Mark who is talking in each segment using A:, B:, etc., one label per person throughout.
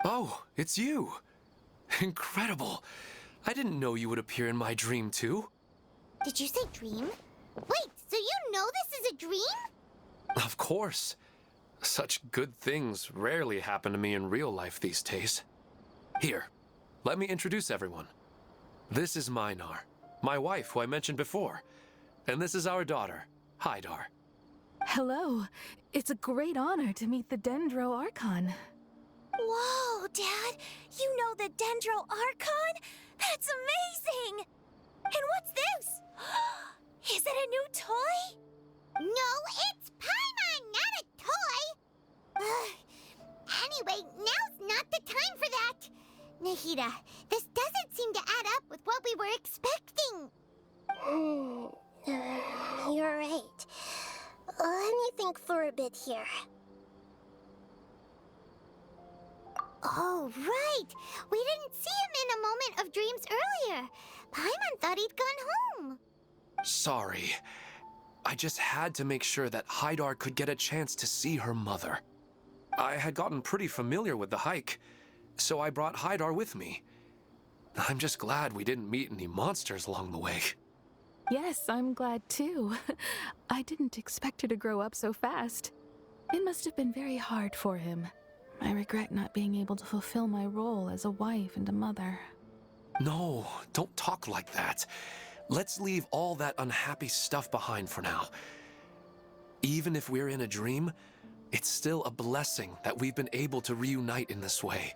A: Oh, it's you! Incredible! I didn't know you would appear in my dream, too.
B: Did you say dream? Wait, so you know this is a dream?
A: Of course. Such good things rarely happen to me in real life these days. Here, let me introduce everyone. This is Minar, my wife who I mentioned before. And this is our daughter, Hydar.
C: Hello. It's a great honor to meet the Dendro Archon.
B: Whoa, Dad! You know the Dendro Archon? That's amazing! And what's this? Is it a new toy? No, it's Paimon, not a toy! Anyway, now's not the time for that! Nahida, this doesn't seem to add up with what we were expecting.
D: You're right. Let me think for a bit here.
B: Oh, right! We didn't see him in a moment of dreams earlier. Paimon thought he'd gone home.
A: Sorry. I just had to make sure that Hydar could get a chance to see her mother. I had gotten pretty familiar with the hike, so I brought Hydar with me. I'm just glad we didn't meet any monsters along the way.
C: Yes, I'm glad too. I didn't expect her to grow up so fast. It must have been very hard for him. I regret not being able to fulfill my role as a wife and a mother.
A: No, don't talk like that. Let's leave all that unhappy stuff behind for now. Even if we're in a dream, it's still a blessing that we've been able to reunite in this way.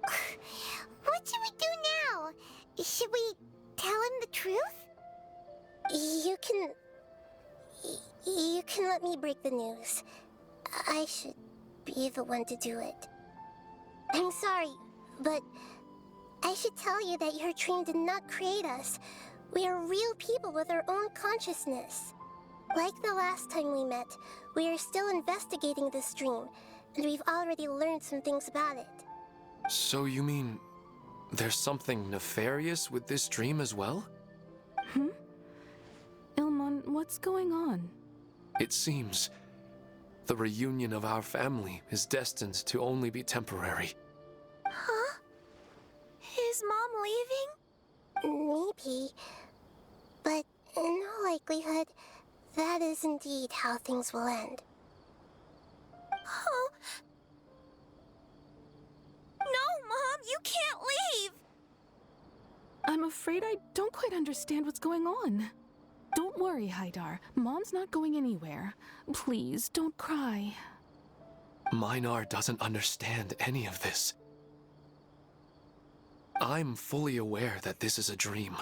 B: What should we do now? Should we tell him the truth?
D: You can let me break the news. I should be the one to do it. I'm sorry, but I should tell you that your dream did not create us. We are real people with our own consciousness. Like the last time we met, we are still investigating this dream, and we've already learned some things about it.
A: So you mean there's something nefarious with this dream as well?
C: Ilmon, what's going on?
A: It seems the reunion of our family is destined to only be temporary.
B: Huh? Is Mom leaving?
D: Maybe, but in all likelihood, that is indeed how things will end.
B: Oh. No, Mom, you can't leave!
C: I'm afraid I don't quite understand what's going on. Don't worry, Hydar. Mom's not going anywhere. Please, don't cry.
A: Minar doesn't understand any of this. I'm fully aware that this is a dream,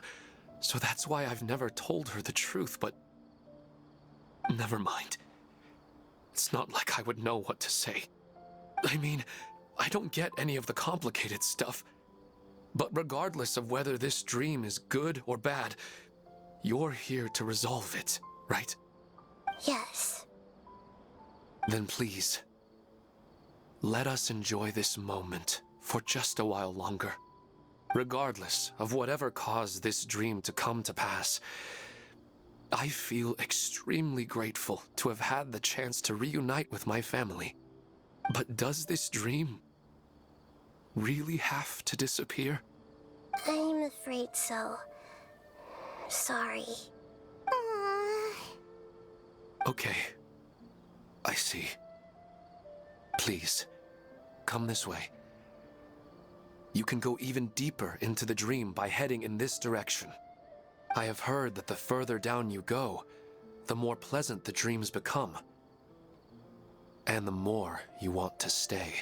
A: so that's why I've never told her the truth, but never mind. It's not like I would know what to say. I mean, I don't get any of the complicated stuff. But regardless of whether this dream is good or bad, you're here to resolve it, right?
D: Yes.
A: Then please, let us enjoy this moment for just a while longer. Regardless of whatever caused this dream to come to pass, I feel extremely grateful to have had the chance to reunite with my family. But does this dream really have to disappear?
D: I'm afraid so. Sorry.
A: Okay. I see. Please, come this way. You can go even deeper into the dream by heading in this direction. I have heard that the further down you go, the more pleasant the dreams become. And the more you want to stay.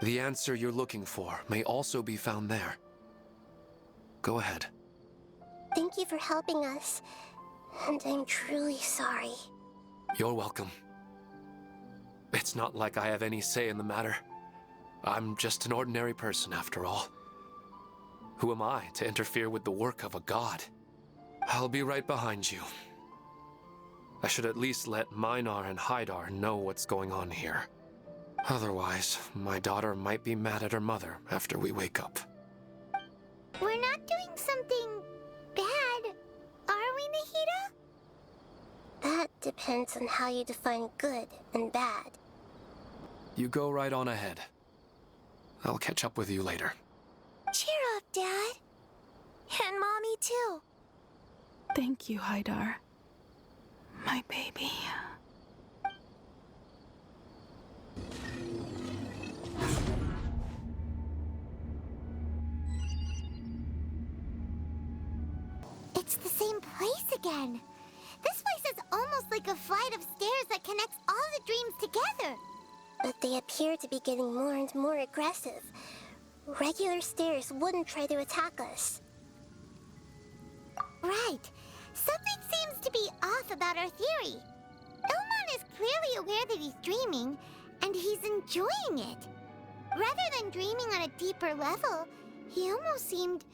A: The answer you're looking for may also be found there. Go ahead.
D: Thank you for helping us, and I'm truly sorry.
A: You're welcome. It's not like I have any say in the matter. I'm just an ordinary person after all. Who am I to interfere with the work of a god? I'll be right behind you. I should at least let Minar and Hydar know what's going on here. Otherwise, my daughter might be mad at her mother after we wake up.
B: We're not doing something bad, are we, Nahida?
D: That depends on how you define good and bad.
A: You go right on ahead. I'll catch up with you later.
B: Cheer up, Dad. And Mommy, too.
C: Thank you, Haidar. My baby.
D: It's the same place again. This place is almost like a flight of stairs that connects all the dreams together. But they appear to be getting more and more aggressive. Regular stairs wouldn't try to attack us. Right. Something seems to be off about our theory. Ilmon is clearly aware that he's dreaming, and he's enjoying it. Rather than dreaming on a deeper level, he almost seemed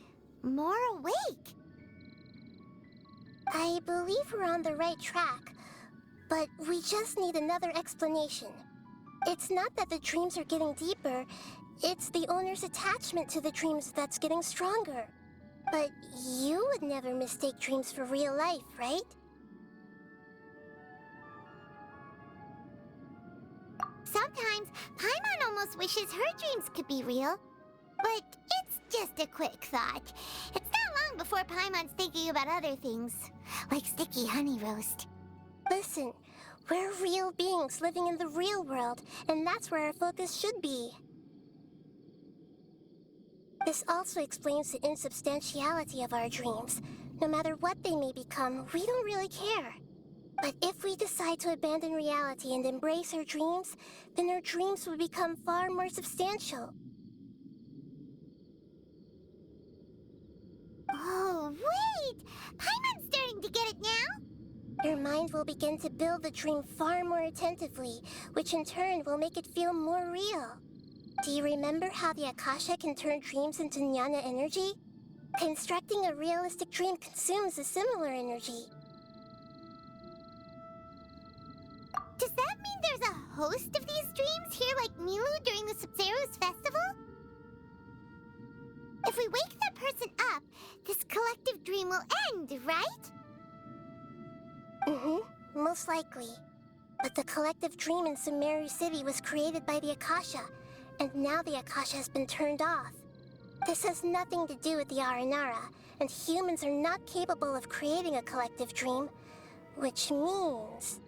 D: more awake. I believe we're on the right track, but we just need another explanation. It's not that the dreams are getting deeper, it's the owner's attachment to the dreams that's getting stronger. But you would never mistake dreams for real life, right? Sometimes, Paimon almost wishes her dreams could be real. But it's just a quick thought. It's not long before Paimon's thinking about other things, like sticky honey roast. Listen, we're real beings living in the real world, and that's where our focus should be. This also explains the insubstantiality of our dreams. No matter what they may become, we don't really care. But if we decide to abandon reality and embrace our dreams, then our dreams will become far more substantial. Oh, wait! Paimon's starting to get it now? Your mind will begin to build the dream far more attentively, which in turn will make it feel more real. Do you remember how the Akasha can turn dreams into jnana energy? Constructing a realistic dream consumes a similar energy. Does that mean there's a host of these dreams here like Milu during the Sub-Zero's festival? If we wake that person up, this collective dream will end, right? Most likely. But the collective dream in Sumeru City was created by the Akasha, and now the Akasha has been turned off. This has nothing to do with the Aranara, and humans are not capable of creating a collective dream, which means...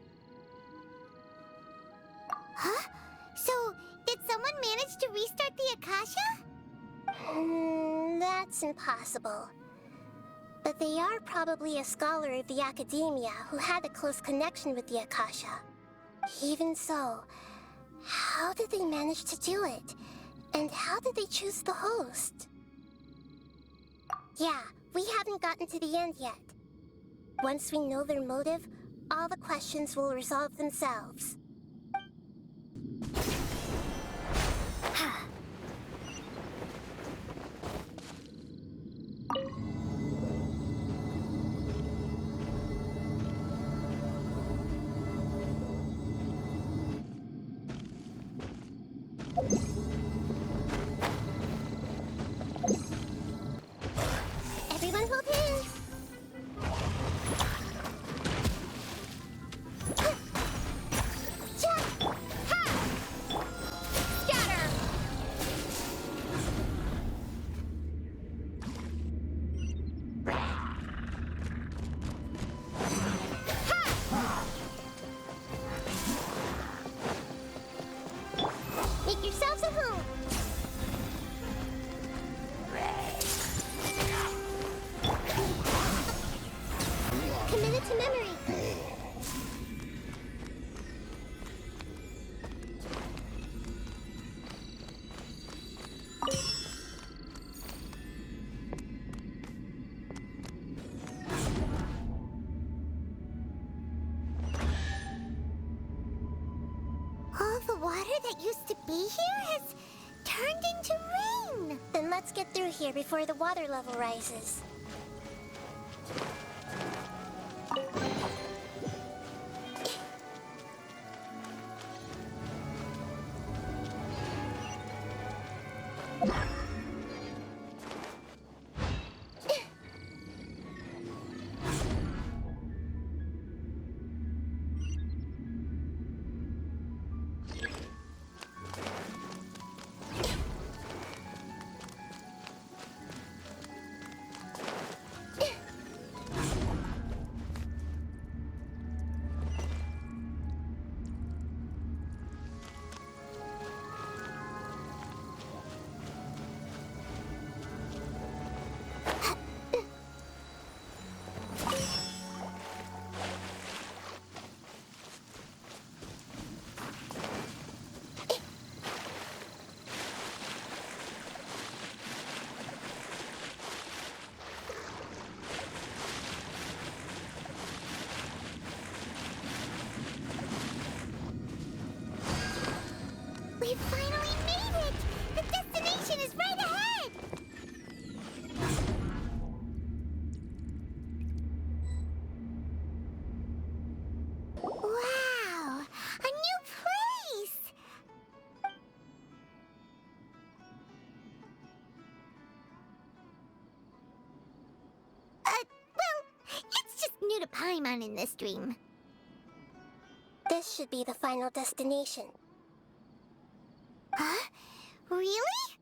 D: Huh? So, did someone manage to restart the Akasha? That's impossible. But they are probably a scholar of the Academia who had a close connection with the Akasha. Even so, how did they manage to do it? And how did they choose the host? Yeah, we haven't gotten to the end yet. Once we know their motive, all the questions will resolve themselves. Everyone hold hands. Jump! Ha! Scatter! Make yourselves at home. Committed to memory. All the water that used to be here has turned into rain. Then let's get through here before the water level rises.
B: to Paimon in this dream.
D: This should be the final destination.
B: Huh? Really?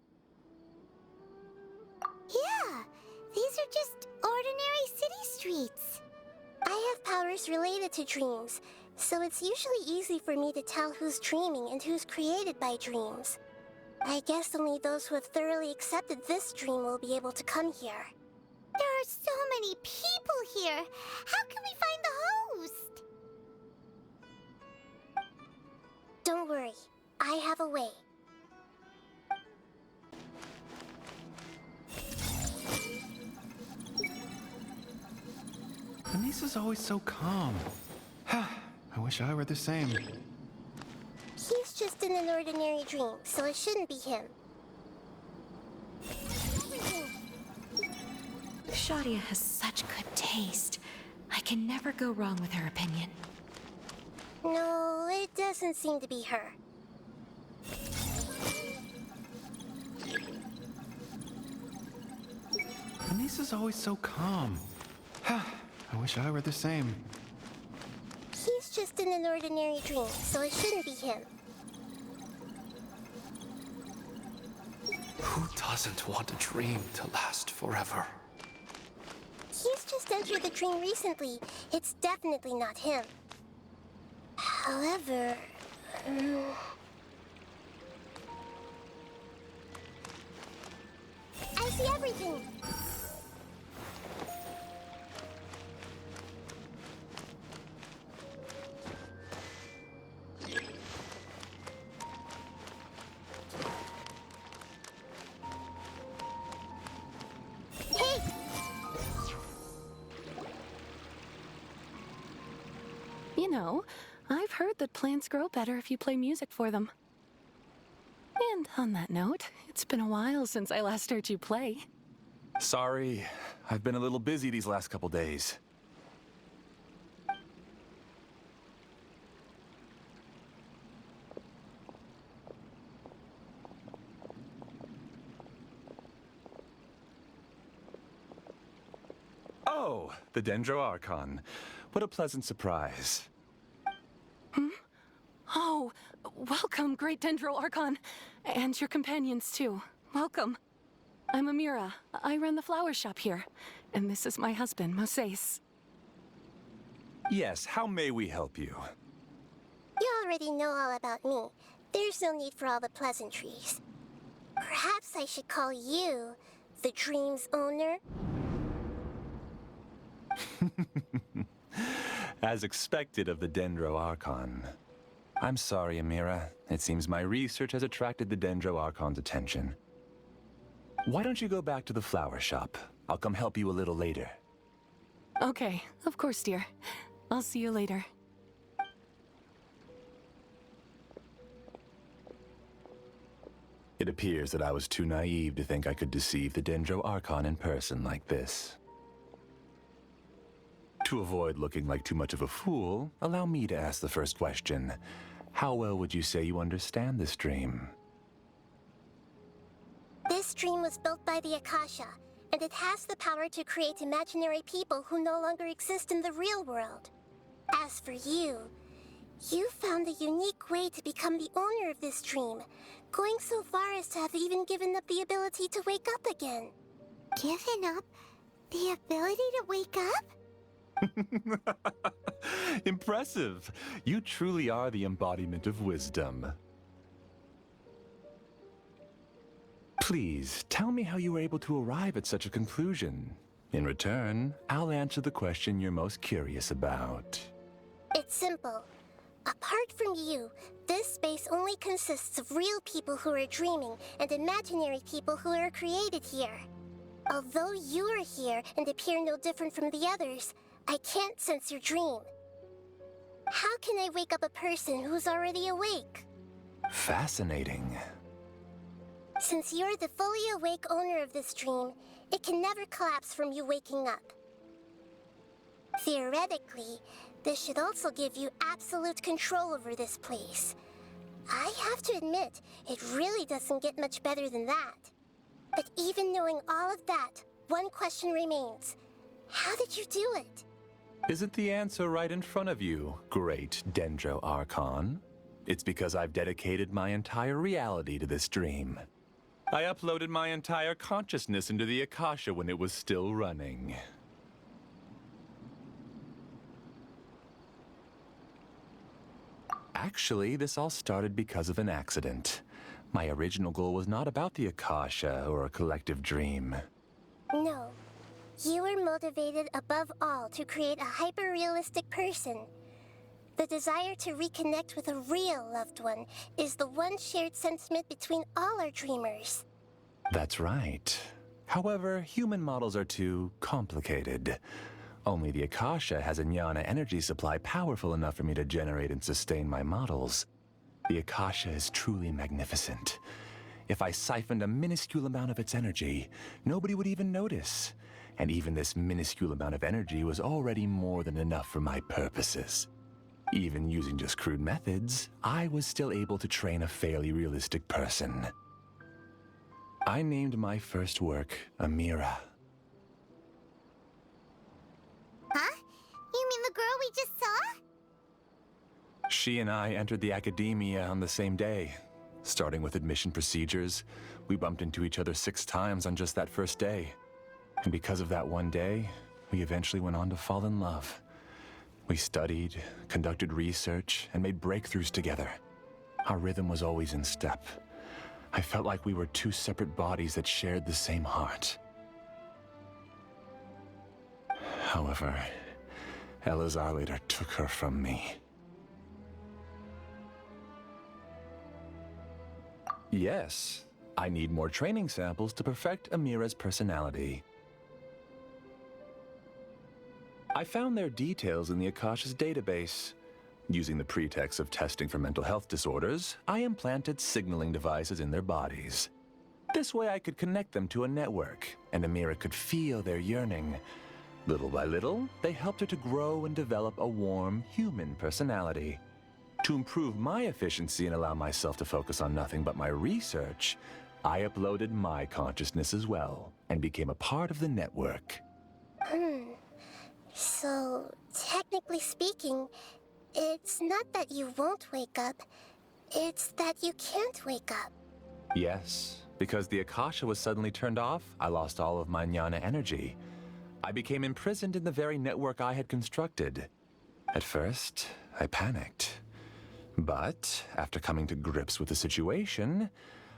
B: Yeah, these are just ordinary city streets.
D: I have powers related to dreams, so it's usually easy for me to tell who's dreaming and who's created by dreams. I guess only those who have thoroughly accepted this dream will be able to come here.
B: There are so many people here. How can we find the host?
D: Don't worry, I have a way.
E: Anissa's always so calm. I wish I were the same.
D: He's just in an ordinary dream, so it shouldn't be him.
F: Shadia has such good taste. I can never go wrong with her opinion.
D: No, it doesn't seem to be her.
E: Anissa's always so calm. I wish I were the same.
D: He's just in an ordinary dream, so it shouldn't be him.
A: Who doesn't want a dream to last forever?
D: He's just entered the dream recently. It's definitely not him. However... I see everything! Hey!
C: You know, I've heard that plants grow better if you play music for them. And on that note, it's been a while since I last heard you play.
E: Sorry, I've been a little busy these last couple days. Oh, the Dendro Archon. What a pleasant surprise.
C: Oh, welcome, Great Dendro Archon. And your companions, too. Welcome. I'm Amira. I run the flower shop here. And this is my husband, Moses.
E: Yes, how may we help you?
D: You already know all about me. There's no need for all the pleasantries. Perhaps I should call you the dream's owner?
E: As expected of the Dendro Archon. I'm sorry, Amira. It seems my research has attracted the Dendro Archon's attention. Why don't you go back to the flower shop? I'll come help you a little later.
C: Okay, of course, dear. I'll see you later.
E: It appears that I was too naive to think I could deceive the Dendro Archon in person like this. To avoid looking like too much of a fool, allow me to ask the first question. How well would you say you understand this dream?
D: This dream was built by the Akasha, and it has the power to create imaginary people who no longer exist in the real world. As for you, you found a unique way to become the owner of this dream, going so far as to have even given up the ability to wake up again.
B: Given up the ability to wake up?
E: Impressive! You truly are the embodiment of wisdom. Please, tell me how you were able to arrive at such a conclusion. In return, I'll answer the question you're most curious about.
D: It's simple. Apart from you, this space only consists of real people who are dreaming and imaginary people who are created here. Although you are here and appear no different from the others, I can't sense your dream. How can I wake up a person who's already awake?
E: Fascinating.
D: Since you're the fully awake owner of this dream, it can never collapse from you waking up. Theoretically, this should also give you absolute control over this place. I have to admit, it really doesn't get much better than that. But even knowing all of that, one question remains. How did you do it?
E: Isn't the answer right in front of you, great Dendro Archon? It's because I've dedicated my entire reality to this dream. I uploaded my entire consciousness into the Akasha when it was still running. Actually, this all started because of an accident. My original goal was not about the Akasha or a collective dream.
D: No. You were motivated above all to create a hyper-realistic person. The desire to reconnect with a real loved one is the one shared sentiment between all our dreamers.
E: That's right. However, human models are too complicated. Only the Akasha has a jnana energy supply powerful enough for me to generate and sustain my models. The Akasha is truly magnificent. If I siphoned a minuscule amount of its energy, nobody would even notice. And even this minuscule amount of energy was already more than enough for my purposes. Even using just crude methods, I was still able to train a fairly realistic person. I named my first work Amira.
D: Huh? You mean the girl we just saw?
E: She and I entered the academia on the same day. Starting with admission procedures, we bumped into each other 6 times on just that first day. And because of that one day, we eventually went on to fall in love. We studied, conducted research, and made breakthroughs together. Our rhythm was always in step. I felt like we were 2 separate bodies that shared the same heart. However, Elazar later took her from me. Yes, I need more training samples to perfect Amira's personality. I found their details in the Akasha's database. Using the pretext of testing for mental health disorders, I implanted signaling devices in their bodies. This way I could connect them to a network, and Amira could feel their yearning. Little by little, they helped her to grow and develop a warm, human personality. To improve my efficiency and allow myself to focus on nothing but my research, I uploaded my consciousness as well, and became a part of the network.
D: So, technically speaking, it's not that you won't wake up, it's that you can't wake up.
E: Yes, because the Akasha was suddenly turned off, I lost all of my jnana energy. I became imprisoned in the very network I had constructed. At first, I panicked. But, after coming to grips with the situation,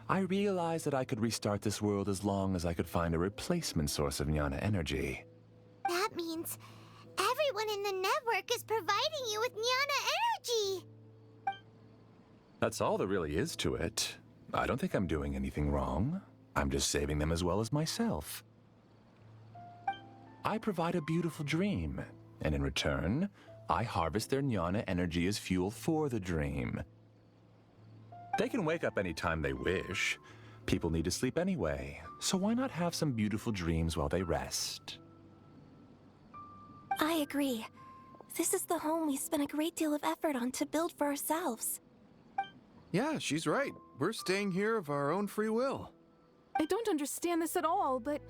E: I realized that I could restart this world as long as I could find a replacement source of jnana energy.
D: That means everyone in the network is providing you with jnana energy!
E: That's all there really is to it. I don't think I'm doing anything wrong. I'm just saving them as well as myself. I provide a beautiful dream, and in return, I harvest their jnana energy as fuel for the dream. They can wake up anytime they wish. People need to sleep anyway, so why not have some beautiful dreams while they rest?
B: I agree. This is the home we spent a great deal of effort on to build for ourselves.
G: Yeah, she's right. We're staying here of our own free will.
C: I don't understand this at all, but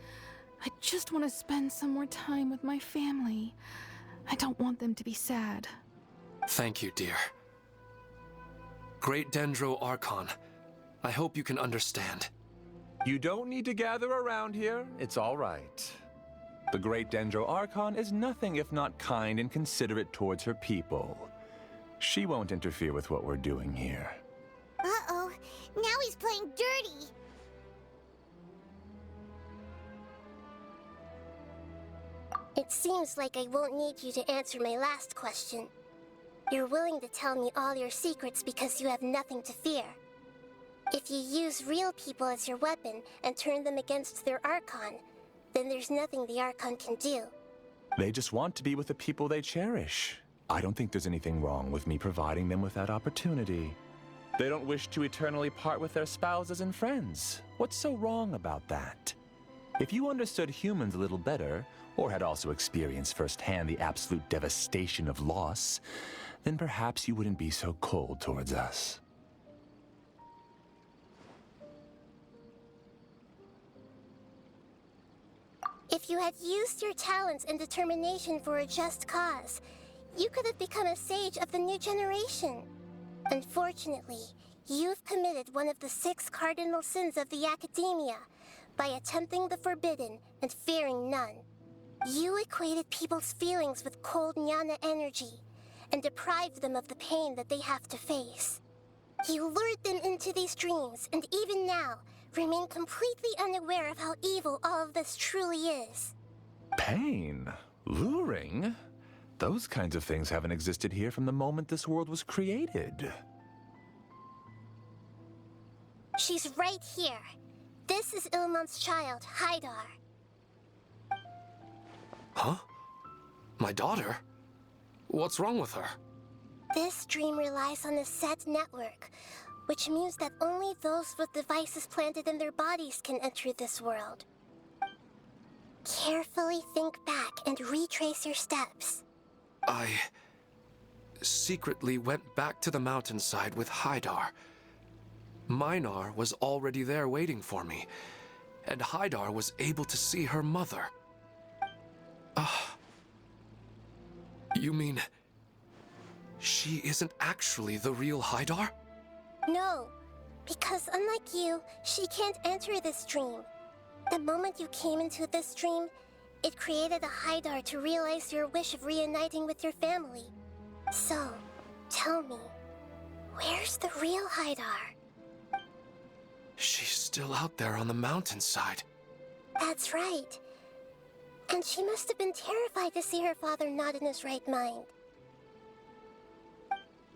C: I just want to spend some more time with my family. I don't want them to be sad.
A: Thank you, dear. Great Dendro Archon, I hope you can understand.
E: You don't need to gather around here. It's all right. The great Dendro Archon is nothing if not kind and considerate towards her people. She won't interfere with what we're doing here.
D: Uh-oh, now he's playing dirty. It seems like I won't need you to answer my last question. You're willing to tell me all your secrets because you have nothing to fear. If you use real people as your weapon and turn them against their Archon, then there's nothing the Archon can do.
E: They just want to be with the people they cherish. I don't think there's anything wrong with me providing them with that opportunity. They don't wish to eternally part with their spouses and friends. What's so wrong about that? If you understood humans a little better, or had also experienced firsthand the absolute devastation of loss, then perhaps you wouldn't be so cold towards us.
D: If you had used your talents and determination for a just cause, you could have become a sage of the new generation. Unfortunately, you've committed one of the 6 cardinal sins of the Academia by attempting the forbidden and fearing none. You equated people's feelings with cold jnana energy and deprived them of the pain that they have to face. You lured them into these dreams, and even now, remain completely unaware of how evil all of this truly is.
E: Pain? Luring? Those kinds of things haven't existed here from the moment this world was created.
D: She's right here. This is Ilmon's child, Haidar.
A: Huh? My daughter? What's wrong with her?
D: This dream relies on a set network, which means that only those with devices planted in their bodies can enter this world. Carefully think back and retrace your steps.
A: I secretly went back to the mountainside with Haidar. Minar was already there waiting for me, and Haidar was able to see her mother. You mean she isn't actually the real Haidar?
D: No, because unlike you, she can't enter this dream. The moment you came into this dream, it created a Haidar to realize your wish of reuniting with your family. So, tell me, where's the real Haidar?
A: She's still out there on the mountainside.
D: That's right. And she must have been terrified to see her father not in his right mind.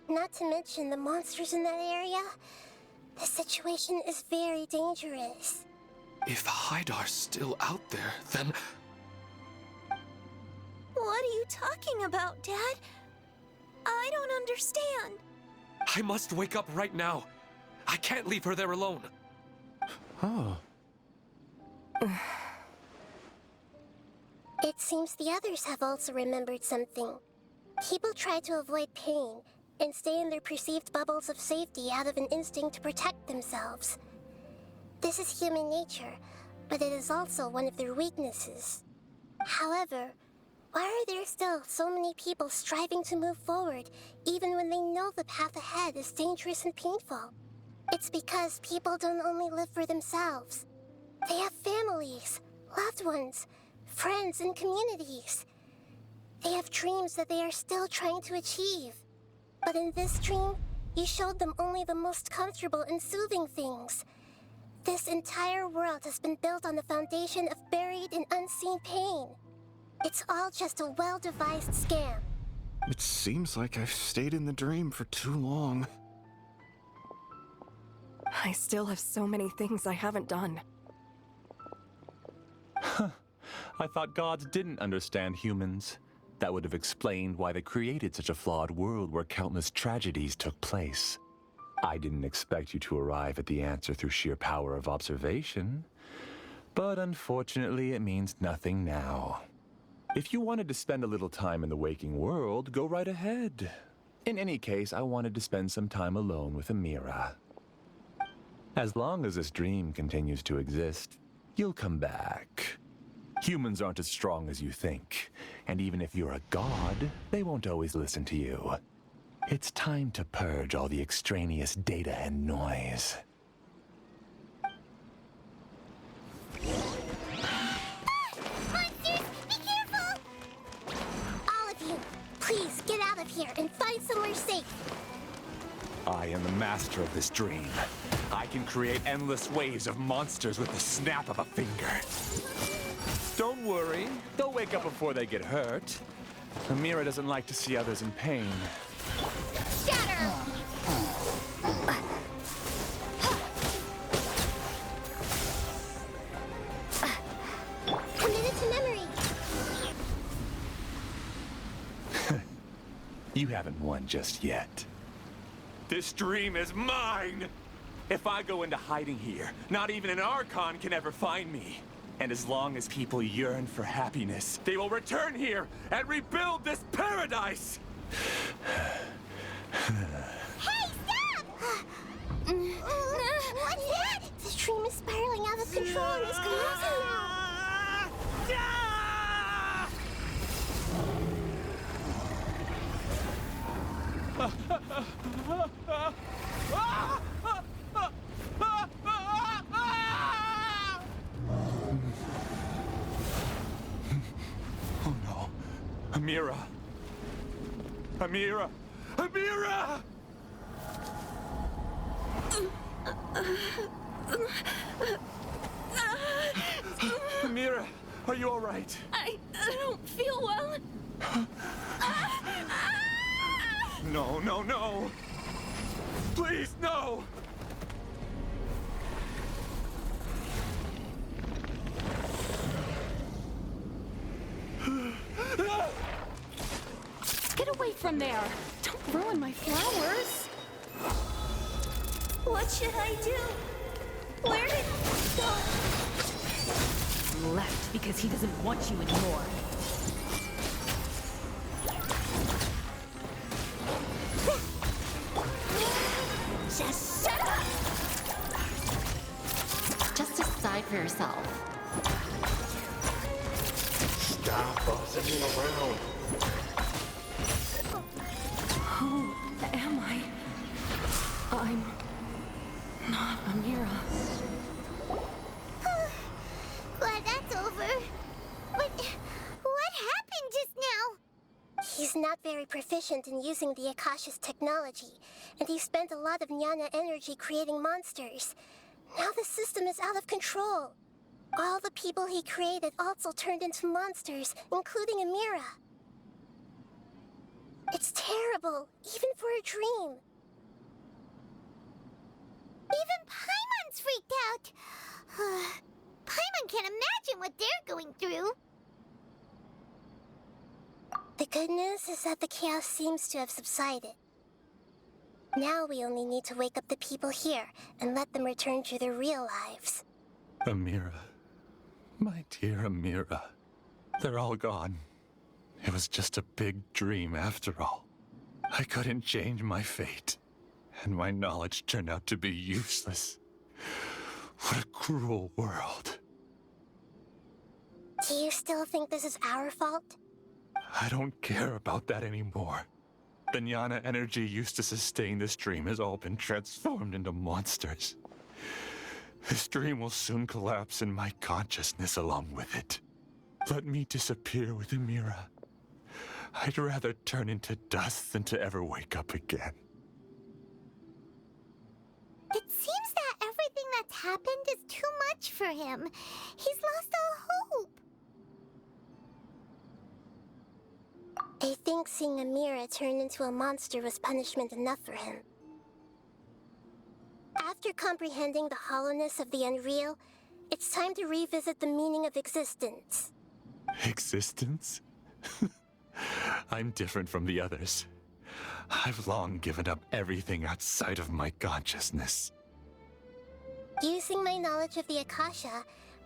D: Not to mention the monsters in that area. The situation is very dangerous.
A: If Haidar's still out there, then...
B: What are you talking about, Dad? I don't understand.
A: I must wake up right now. I can't leave her there alone.
G: Oh.
D: It seems the others have also remembered something. People try to avoid pain and stay in their perceived bubbles of safety out of an instinct to protect themselves. This is human nature, but it is also one of their weaknesses. However, why are there still so many people striving to move forward, even when they know the path ahead is dangerous and painful? It's because people don't only live for themselves. They have families, loved ones, friends, and communities. They have dreams that they are still trying to achieve. But in this dream, you showed them only the most comfortable and soothing things. This entire world has been built on the foundation of buried and unseen pain. It's all just a well-devised scam.
G: It seems like I've stayed in the dream for too long.
H: I still have so many things I haven't done.
E: I thought gods didn't understand humans. That would have explained why they created such a flawed world where countless tragedies took place. I didn't expect you to arrive at the answer through sheer power of observation. But unfortunately, it means nothing now. If you wanted to spend a little time in the waking world, go right ahead. In any case, I wanted to spend some time alone with Amira. As long as this dream continues to exist, you'll come back. Humans aren't as strong as you think, and even if you're a god, they won't always listen to you. It's time to purge all the extraneous data and noise.
D: Monsters, be careful! All of you, please get out of here and find somewhere safe.
E: I am the master of this dream. I can create endless waves of monsters with the snap of a finger. Don't worry, they'll wake up before they get hurt. Amira doesn't like to see others in pain.
D: Shatter! Committed to memory.
E: You haven't won just yet. This dream is mine! If I go into hiding here, not even an Archon can ever find me. And as long as people yearn for happiness, they will return here and rebuild this paradise!
D: Hey, stop! What's that? This dream is spiraling out of control and is collapsing now.
E: Oh no. Amira! Amira! Amira! Amira, are you all right?
C: I don't feel well.
E: No, no, no! Please, no!
C: Get away from there. Don't ruin my flowers.
B: What should I do? Where did he go?
F: Left because he doesn't want you anymore.
B: Just shut up!
F: Just decide for yourself.
I: Stop bossing me around.
C: Who am I? I'm not Amira.
D: Glad that's over. But what happened just now? He's not very proficient in using the Akasha's technology, and he spent a lot of Jnana energy creating monsters. Now the system is out of control. All the people he created also turned into monsters, including Amira. It's terrible, even for a dream.
B: Even Paimon's freaked out. Paimon can't imagine what they're going through.
D: The good news is that the chaos seems to have subsided. Now we only need to wake up the people here and let them return to their real lives.
E: Amira. My dear Amira. They're all gone. It was just a big dream after all. I couldn't change my fate, and my knowledge turned out to be useless. What a cruel world.
D: Do you still think this is our fault?
E: I don't care about that anymore. The Jnana energy used to sustain this dream has all been transformed into monsters. This dream will soon collapse and my consciousness along with it. Let me disappear with Amira. I'd rather turn into dust than to ever wake up again.
B: It seems that everything that's happened is too much for him. He's lost all hope.
D: I think seeing Amira turn into a monster was punishment enough for him. After comprehending the hollowness of the unreal, it's time to revisit the meaning of existence.
E: Existence? I'm different from the others. I've long given up everything outside of my consciousness.
D: Using my knowledge of the Akasha,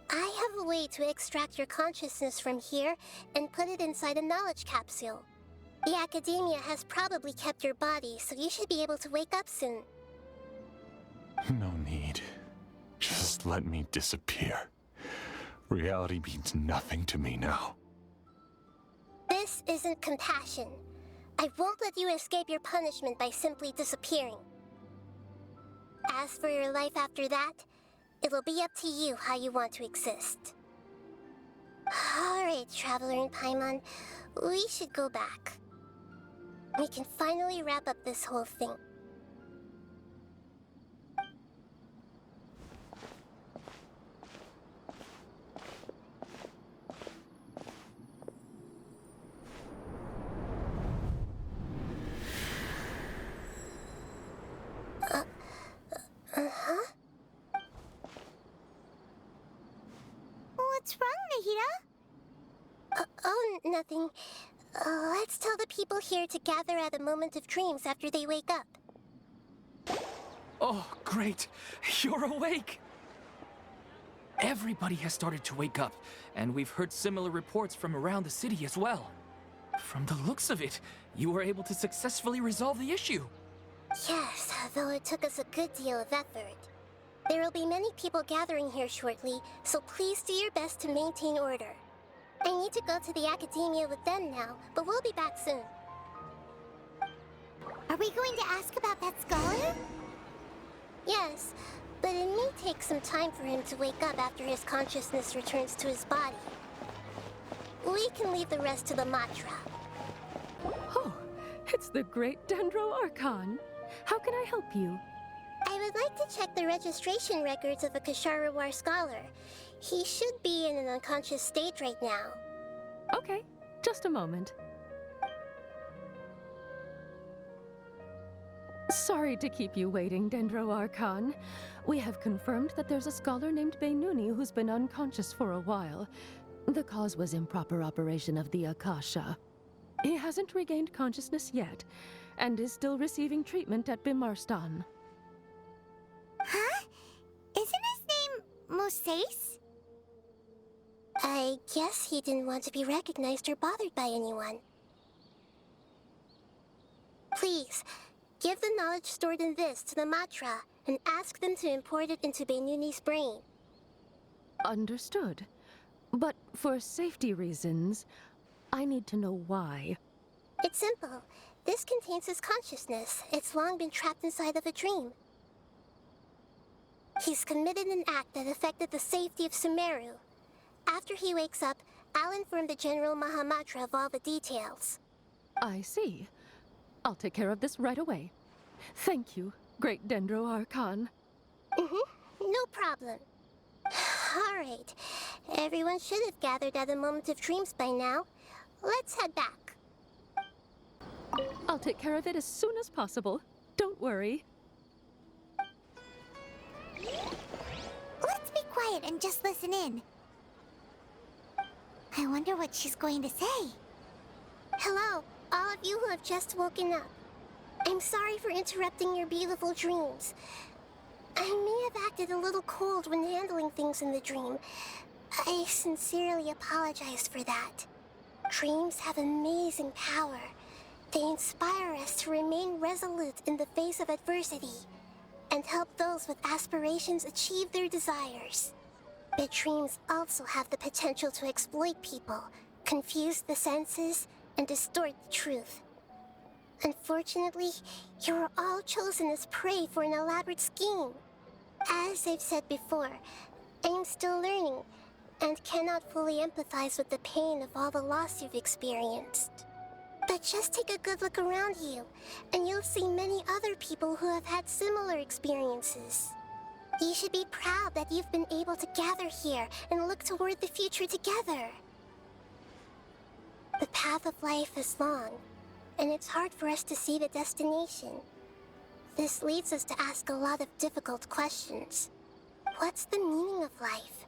D: I have a way to extract your consciousness from here and put it inside a knowledge capsule. The Academia has probably kept your body, so you should be able to wake up soon.
E: No need. Just let me disappear. Reality means nothing to me now.
D: This isn't compassion. I won't let you escape your punishment by simply disappearing. As for your life after that, it'll be up to you how you want to exist. Alright, Traveler and Paimon, we should go back. We can finally wrap up this whole thing.
B: What's wrong, Nahida?
D: Oh, nothing. Let's tell the people here to gather at a moment of dreams after they wake up.
J: Oh, great! You're awake! Everybody has started to wake up, and we've heard similar reports from around the city as well. From the looks of it, you were able to successfully resolve the issue.
D: Yes, though it took us a good deal of effort. There will be many people gathering here shortly, so please do your best to maintain order. I need to go to the academia with them now, but we'll be back soon.
B: Are we going to ask about that scholar?
D: Yes, but it may take some time for him to wake up after his consciousness returns to his body. We can leave the rest to the Matra.
C: Oh, it's the great Dendro Archon. How can I help you?
D: I would like to check the registration records of a Kasharawar scholar. He should be in an unconscious state right now.
C: Okay, just a moment. Sorry to keep you waiting, Dendro Archon. We have confirmed that there's a scholar named Beinuni who's been unconscious for a while. The cause was improper operation of the Akasha. He hasn't regained consciousness yet, and is still receiving treatment at Bimarstan.
B: Huh? Isn't his name Moses?
D: I guess he didn't want to be recognized or bothered by anyone. Please, give the knowledge stored in this to the Matra and ask them to import it into Beinuni's brain.
C: Understood. But for safety reasons, I need to know why.
D: It's simple. This contains his consciousness. It's long been trapped inside of a dream. He's committed an act that affected the safety of Sumeru. After he wakes up, I'll inform the General Mahamatra of all the details.
C: I see. I'll take care of this right away. Thank you, great Dendro Archon.
D: No problem. All right. Everyone should have gathered at a moment of dreams by now. Let's head back.
C: I'll take care of it as soon as possible. Don't worry.
B: Let's be quiet and just listen in. I wonder what she's going to say.
D: Hello, all of you who have just woken up. I'm sorry for interrupting your beautiful dreams. I may have acted a little cold when handling things in the dream. I sincerely apologize for that. Dreams have amazing power. They inspire us to remain resolute in the face of adversity and help those with aspirations achieve their desires. But dreams also have the potential to exploit people, confuse the senses, and distort the truth. Unfortunately, you are all chosen as prey for an elaborate scheme. As I've said before, I'm still learning and cannot fully empathize with the pain of all the loss you've experienced. But just take a good look around you, and you'll see many other people who have had similar experiences. You should be proud that you've been able to gather here and look toward the future together. The path of life is long, and it's hard for us to see the destination. This leads us to ask a lot of difficult questions. What's the meaning of life?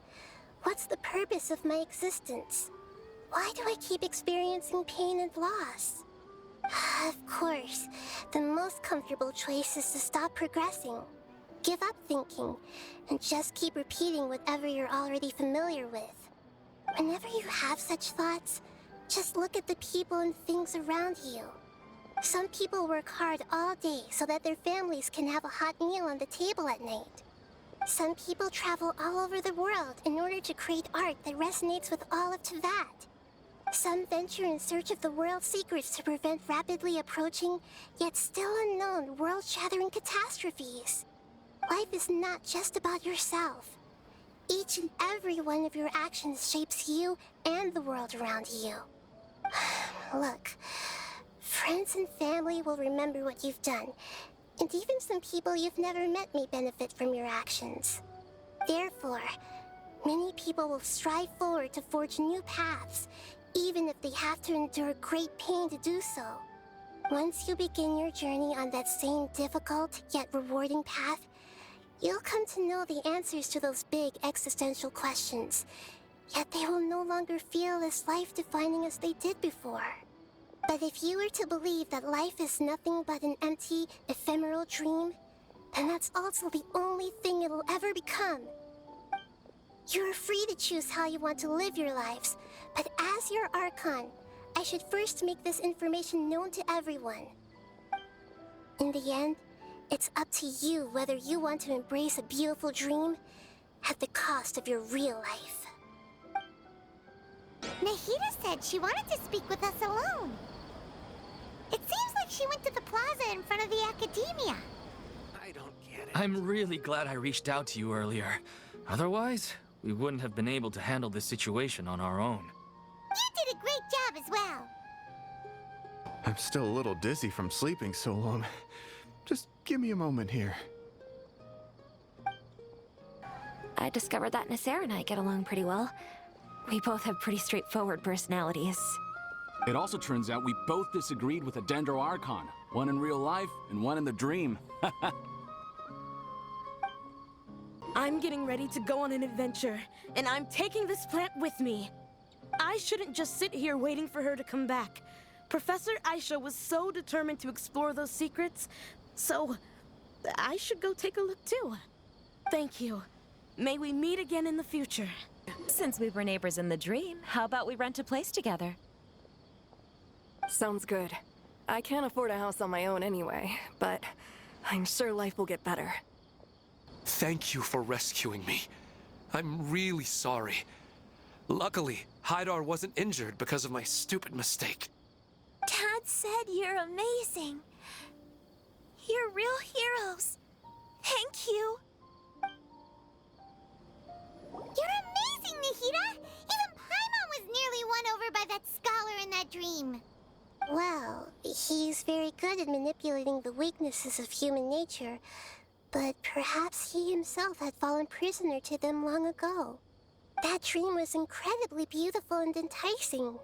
D: What's the purpose of my existence? Why do I keep experiencing pain and loss? Of course, the most comfortable choice is to stop progressing. Give up thinking, and just keep repeating whatever you're already familiar with. Whenever you have such thoughts, just look at the people and things around you. Some people work hard all day so that their families can have a hot meal on the table at night. Some people travel all over the world in order to create art that resonates with all of Teyvat. Some venture in search of the world's secrets to prevent rapidly approaching, yet still unknown, world-shattering catastrophes. Life is not just about yourself. Each and every one of your actions shapes you and the world around you. Look, friends and family will remember what you've done, and even some people you've never met may benefit from your actions. Therefore, many people will strive forward to forge new paths, even if they have to endure great pain to do so. Once you begin your journey on that same difficult yet rewarding path, you'll come to know the answers to those big existential questions, yet they will no longer feel as life-defining as they did before. But if you were to believe that life is nothing but an empty, ephemeral dream, then that's also the only thing it'll ever become. You're free to choose how you want to live your lives, but as your Archon, I should first make this information known to everyone. In the end, it's up to you whether you want to embrace a beautiful dream at the cost of your real life.
B: Nahida said she wanted to speak with us alone. It seems like she went to the plaza in front of the academia.
I: I don't get it.
J: I'm really glad I reached out to you earlier. Otherwise, we wouldn't have been able to handle this situation on our own.
B: You did a great job as well.
G: I'm still a little dizzy from sleeping so long. Just give me a moment here.
F: I discovered that Nasser and I get along pretty well. We both have pretty straightforward personalities.
K: It also turns out we both disagreed with a Dendro Archon. One in real life, and one in the dream.
L: I'm getting ready to go on an adventure, and I'm taking this plant with me. I shouldn't just sit here waiting for her to come back. Professor Aisha was so determined to explore those secrets, so I should go take a look too. Thank you. May we meet again in the future.
F: Since we were neighbors in the dream, how about we rent a place together?
H: Sounds good. I can't afford a house on my own anyway, but I'm sure life will get better.
A: Thank you for rescuing me. I'm really sorry. Luckily, Haidar wasn't injured because of my stupid mistake.
B: Dad said you're amazing. You're real heroes. Thank you. You're amazing, Nahida! Even Paimon was nearly won over by that scholar in that dream.
D: Well, he's very good at manipulating the weaknesses of human nature, but perhaps he himself had fallen prisoner to them long ago. That dream was incredibly beautiful and enticing.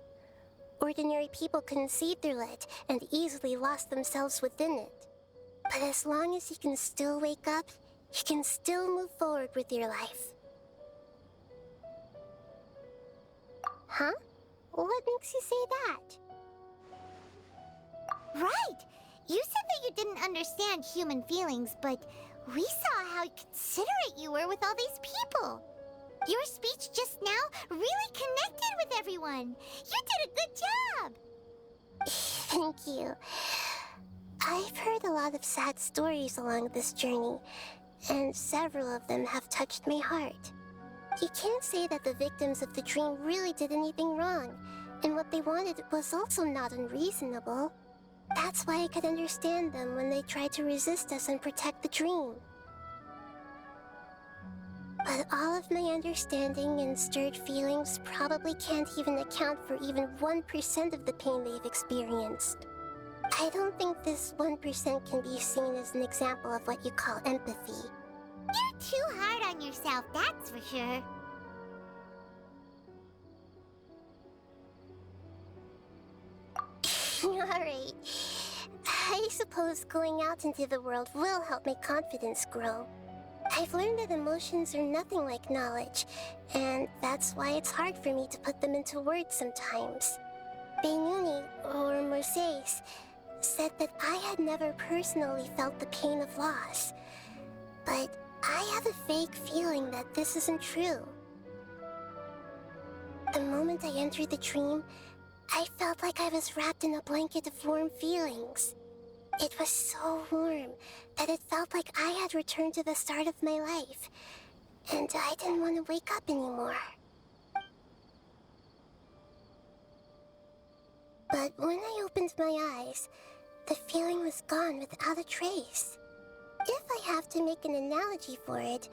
D: Ordinary people couldn't see through it and easily lost themselves within it. But as long as you can still wake up, you can still move forward with your life. Huh? What makes you say that?
B: Right! You said that you didn't understand human feelings, but we saw how considerate you were with all these people. Your speech just now really connected with everyone. You did a good job.
D: Thank you. I've heard a lot of sad stories along this journey, and several of them have touched my heart. You can't say that the victims of the dream really did anything wrong, and what they wanted was also not unreasonable. That's why I could understand them when they tried to resist us and protect the dream. But all of my understanding and stirred feelings probably can't even account for even 1% of the pain they've experienced. I don't think this 1% can be seen as an example of what you call empathy.
B: You're too hard on yourself, that's for sure.
D: Alright. I suppose going out into the world will help my confidence grow. I've learned that emotions are nothing like knowledge, and that's why it's hard for me to put them into words sometimes. Benuni, or Mercedes, said that I had never personally felt the pain of loss, but I have a vague feeling that this isn't true. The moment I entered the dream, I felt like I was wrapped in a blanket of warm feelings. It was so warm that it felt like I had returned to the start of my life, and I didn't want to wake up anymore. But when I opened my eyes, the feeling was gone without a trace. If I have to make an analogy for it,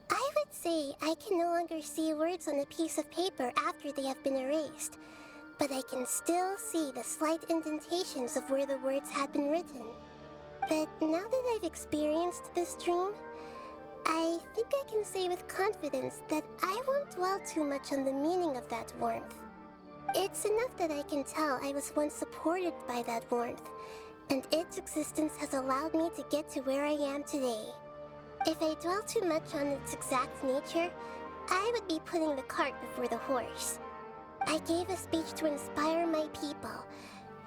D: I would say I can no longer see words on a piece of paper after they have been erased, but I can still see the slight indentations of where the words had been written. But now that I've experienced this dream, I think I can say with confidence that I won't dwell too much on the meaning of that warmth. It's enough that I can tell I was once supported by that warmth, and its existence has allowed me to get to where I am today. If I dwell too much on its exact nature, I would be putting the cart before the horse. I gave a speech to inspire my people,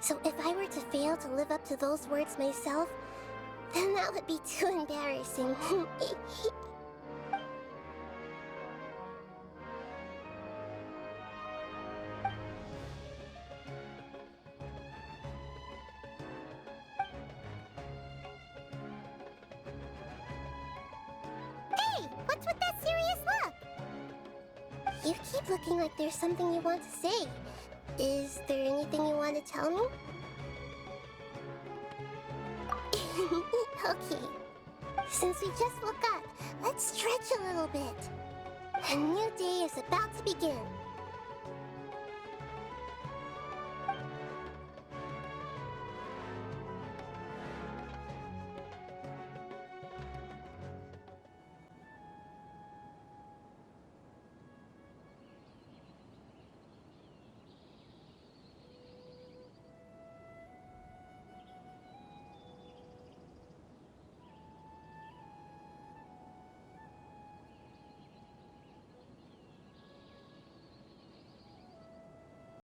D: so if I were to fail to live up to those words myself, then that would be too embarrassing.
B: Hey, what's with that serious look?
D: You keep looking like there's something you want to say. Is there anything you want to tell me? Okay. Since we just woke up, let's stretch a little bit. A new day is about to begin.